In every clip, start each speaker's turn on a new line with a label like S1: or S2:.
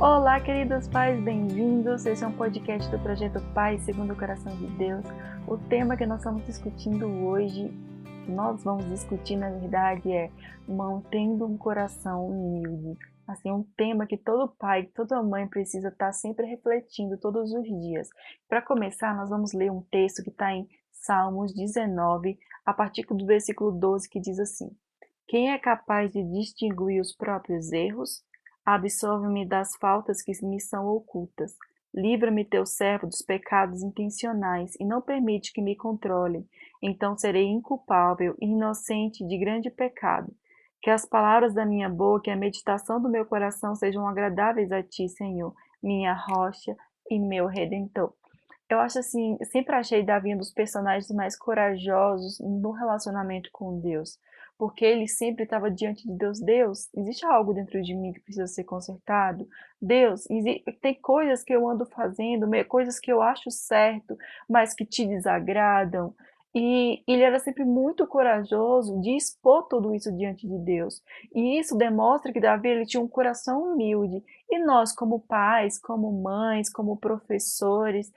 S1: Olá, queridos pais, bem-vindos. Esse é um podcast do Projeto Pai Segundo o Coração de Deus. O tema que nós estamos discutindo hoje, nós vamos discutir, na verdade, é mantendo um coração humilde. Assim, um tema que todo pai, toda mãe precisa estar sempre refletindo todos os dias. Para começar, nós vamos ler um texto que está em Salmos 19, a partir do versículo 12, que diz assim: Quem é capaz de distinguir os próprios erros? Absolve-me das faltas que me são ocultas. Livra-me, teu servo, dos pecados intencionais, e não permite que me controlem. Então serei inculpável e inocente de grande pecado. Que as palavras da minha boca e a meditação do meu coração sejam agradáveis a ti, Senhor, minha rocha e meu redentor. Eu acho assim, eu sempre achei Davi um dos personagens mais corajosos no relacionamento com Deus, porque ele sempre estava diante de Deus. Deus, existe algo dentro de mim que precisa ser consertado? Deus, tem coisas que eu ando fazendo, coisas que eu acho certo, mas que te desagradam. E ele era sempre muito corajoso de expor tudo isso diante de Deus. E isso demonstra que Davi ele tinha um coração humilde. E nós, como pais, como mães, como professores,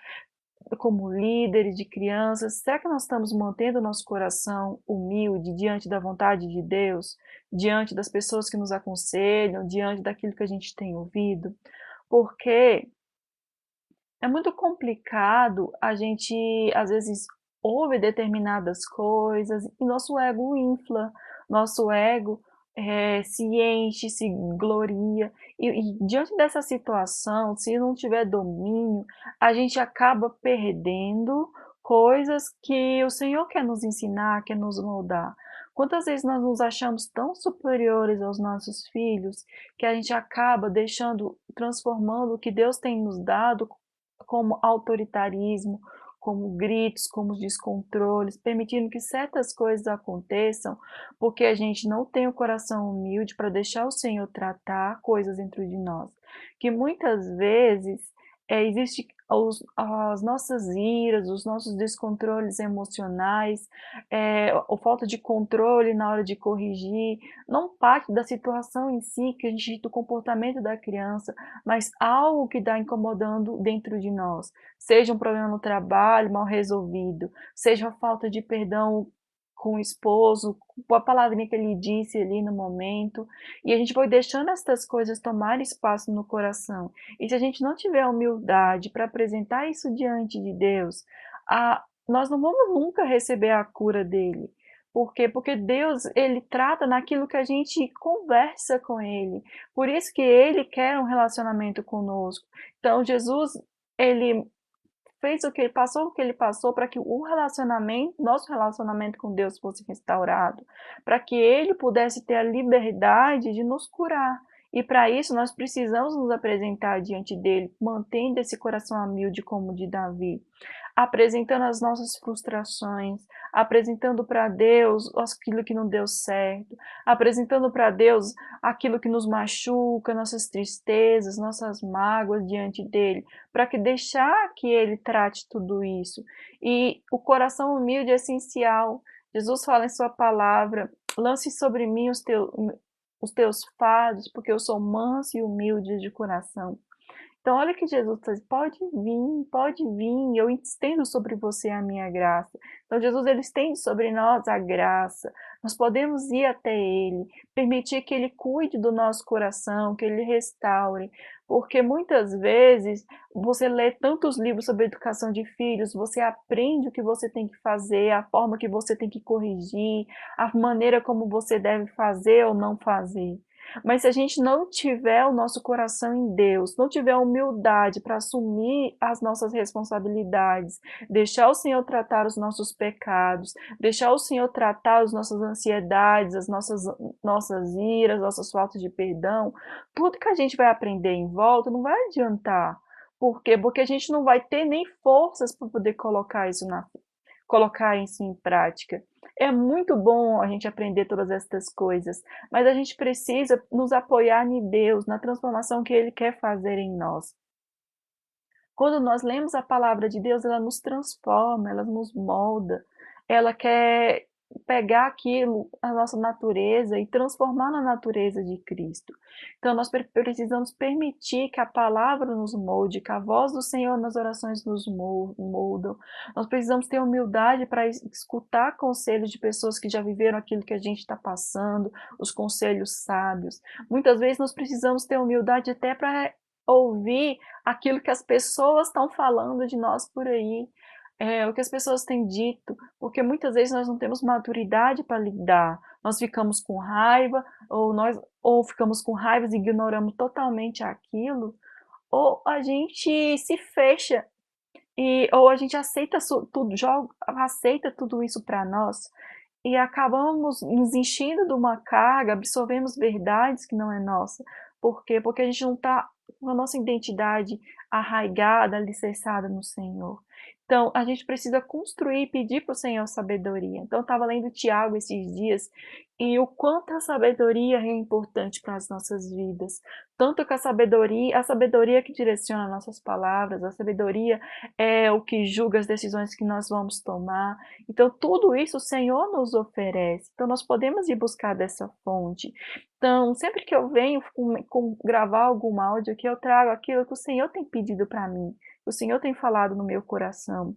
S1: como líderes de crianças, será que nós estamos mantendo o nosso coração humilde diante da vontade de Deus, diante das pessoas que nos aconselham, diante daquilo que a gente tem ouvido? Porque é muito complicado, a gente às vezes ouve determinadas coisas e nosso ego infla, nosso ego se enche, se gloria, e diante dessa situação, se não tiver domínio, a gente acaba perdendo coisas que o Senhor quer nos ensinar, quer nos moldar. Quantas vezes nós nos achamos tão superiores aos nossos filhos que a gente acaba transformando o que Deus tem nos dado como autoritarismo, como gritos, como descontroles, permitindo que certas coisas aconteçam, porque a gente não tem o coração humilde para deixar o Senhor tratar coisas dentro de nós. Que muitas vezes existe as nossas iras, os nossos descontroles emocionais, a falta de controle na hora de corrigir, não parte da situação em si, que a gente, do comportamento da criança, mas algo que está incomodando dentro de nós. Seja um problema no trabalho mal resolvido, seja a falta de perdão com o esposo, com a palavrinha que ele disse ali no momento, e a gente foi deixando essas coisas tomar espaço no coração. E se a gente não tiver humildade para apresentar isso diante de Deus, nós não vamos nunca receber a cura dele. Por quê? Porque Deus, ele trata naquilo que a gente conversa com ele. Por isso que ele quer um relacionamento conosco. Então, Jesus, ele fez o que ele passou para que o relacionamento, nosso relacionamento com Deus fosse restaurado, para que ele pudesse ter a liberdade de nos curar. E para isso nós precisamos nos apresentar diante dele, mantendo esse coração humilde como o de Davi, apresentando as nossas frustrações, apresentando para Deus aquilo que não deu certo, apresentando para Deus aquilo que nos machuca, nossas tristezas, nossas mágoas diante dele, para que deixar que ele trate tudo isso. E o coração humilde é essencial. Jesus fala em sua palavra: lance sobre mim os teus fardos, porque eu sou manso e humilde de coração. Então, olha que Jesus diz: pode vir, eu estendo sobre você a minha graça. Então, Jesus, ele estende sobre nós a graça. Nós podemos ir até ele, permitir que ele cuide do nosso coração, que ele restaure. Porque muitas vezes você lê tantos livros sobre educação de filhos, você aprende o que você tem que fazer, a forma que você tem que corrigir, a maneira como você deve fazer ou não fazer. Mas se a gente não tiver o nosso coração em Deus, não tiver humildade para assumir as nossas responsabilidades, deixar o Senhor tratar os nossos pecados, deixar o Senhor tratar as nossas ansiedades, as nossas iras, nossas faltas de perdão, tudo que a gente vai aprender em volta não vai adiantar. Por quê? Porque a gente não vai ter nem forças para poder colocar isso em prática. É muito bom a gente aprender todas essas coisas, mas a gente precisa nos apoiar em Deus, na transformação que Ele quer fazer em nós. Quando nós lemos a palavra de Deus, ela nos transforma, ela nos molda, ela quer pegar aquilo, a nossa natureza, e transformar na natureza de Cristo. Então nós precisamos permitir que a palavra nos molde, que a voz do Senhor nas orações nos moldam. Nós precisamos ter humildade para escutar conselhos de pessoas que já viveram aquilo que a gente está passando, os conselhos sábios. Muitas vezes nós precisamos ter humildade até para ouvir aquilo que as pessoas estão falando de nós por aí, o que as pessoas têm dito, porque muitas vezes nós não temos maturidade para lidar. Nós ficamos com raiva, ou ficamos com raiva e ignoramos totalmente aquilo, ou a gente se fecha ou a gente aceita tudo, aceita tudo isso para nós e acabamos nos enchendo de uma carga, absorvemos verdades que não é nossa. Por quê? Porque a gente não está com a nossa identidade arraigada, alicerçada no Senhor. Então, a gente precisa construir e pedir para o Senhor sabedoria. Então, eu estava lendo Tiago esses dias e o quanto a sabedoria é importante para as nossas vidas. Tanto que a sabedoria que direciona nossas palavras, a sabedoria é o que julga as decisões que nós vamos tomar. Então, tudo isso o Senhor nos oferece. Então, nós podemos ir buscar dessa fonte. Então, sempre que eu venho gravar algum áudio aqui, eu trago aquilo que o Senhor tem pedido para mim, que o Senhor tem falado no meu coração.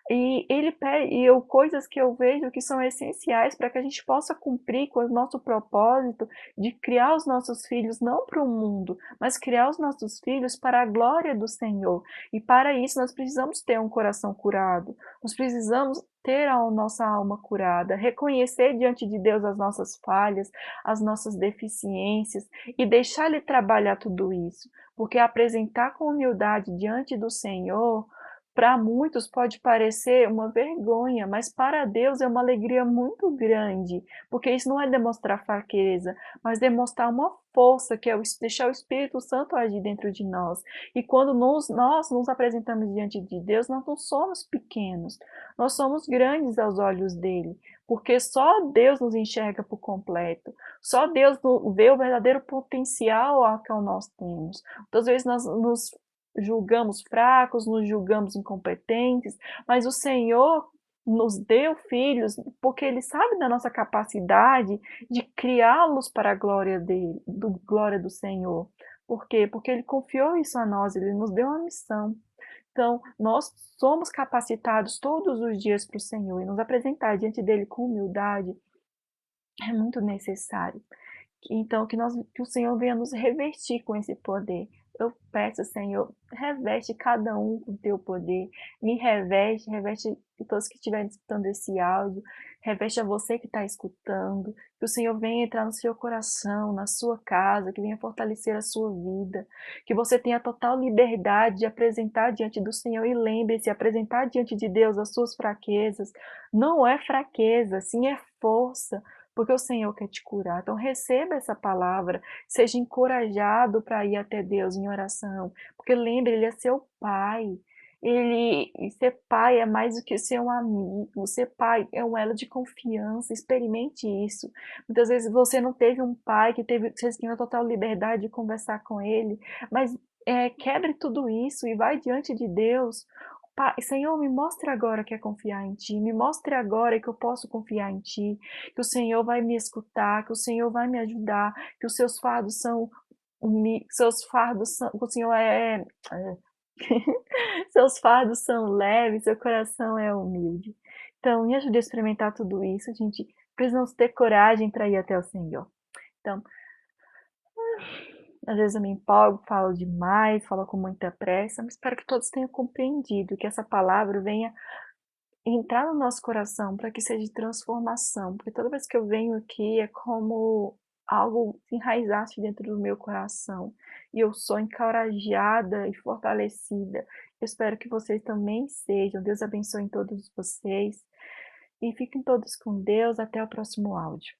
S1: E ele pede, coisas que eu vejo que são essenciais para que a gente possa cumprir com o nosso propósito de criar os nossos filhos não para o mundo, mas criar os nossos filhos para a glória do Senhor. E para isso nós precisamos ter um coração curado, nós precisamos ter a nossa alma curada, reconhecer diante de Deus as nossas falhas, as nossas deficiências e deixar Ele trabalhar tudo isso, porque apresentar com humildade diante do Senhor para muitos pode parecer uma vergonha, mas para Deus é uma alegria muito grande, porque isso não é demonstrar fraqueza, mas demonstrar uma força, que é deixar o Espírito Santo agir dentro de nós. E quando nós nos apresentamos diante de Deus, nós não somos pequenos, nós somos grandes aos olhos dele, porque só Deus nos enxerga por completo, só Deus vê o verdadeiro potencial que nós temos. Muitas vezes nós nos julgamos fracos, nos julgamos incompetentes, mas o Senhor nos deu filhos porque Ele sabe da nossa capacidade de criá-los para a glória glória do Senhor. Por quê? Porque Ele confiou isso a nós, Ele nos deu uma missão. Então, nós somos capacitados todos os dias para o Senhor e nos apresentar diante dele com humildade é muito necessário. Então, que o Senhor venha nos revestir com esse poder. Eu peço, Senhor, reveste cada um com o teu poder. Me reveste todos que estiverem escutando esse áudio. Reveste a você que está escutando. Que o Senhor venha entrar no seu coração, na sua casa, que venha fortalecer a sua vida. Que você tenha total liberdade de apresentar diante do Senhor. E lembre-se, apresentar diante de Deus as suas fraquezas não é fraqueza, sim é força, porque o Senhor quer te curar. Então receba essa palavra, seja encorajado para ir até Deus em oração, porque lembre, Ele é seu Pai. E ser pai é mais do que ser um amigo, ser pai é um elo de confiança, experimente isso. Muitas vezes você não teve um pai vocês tinham total liberdade de conversar com ele, mas quebre tudo isso e vai diante de Deus. Pai, Senhor, me mostre agora que é confiar em Ti, me mostre agora que eu posso confiar em Ti, que o Senhor vai me escutar, que o Senhor vai me ajudar, que os seus fardos são que o Senhor seus fardos são leves, seu coração é humilde. Então, me ajude a experimentar tudo isso, a gente precisamos ter coragem para ir até o Senhor. Então, às vezes eu me empolgo, falo demais, falo com muita pressa, mas espero que todos tenham compreendido, que essa palavra venha entrar no nosso coração para que seja de transformação, porque toda vez que eu venho aqui é como algo se enraizasse dentro do meu coração e eu sou encorajada e fortalecida. Eu espero que vocês também sejam. Deus abençoe todos vocês e fiquem todos com Deus. Até o próximo áudio.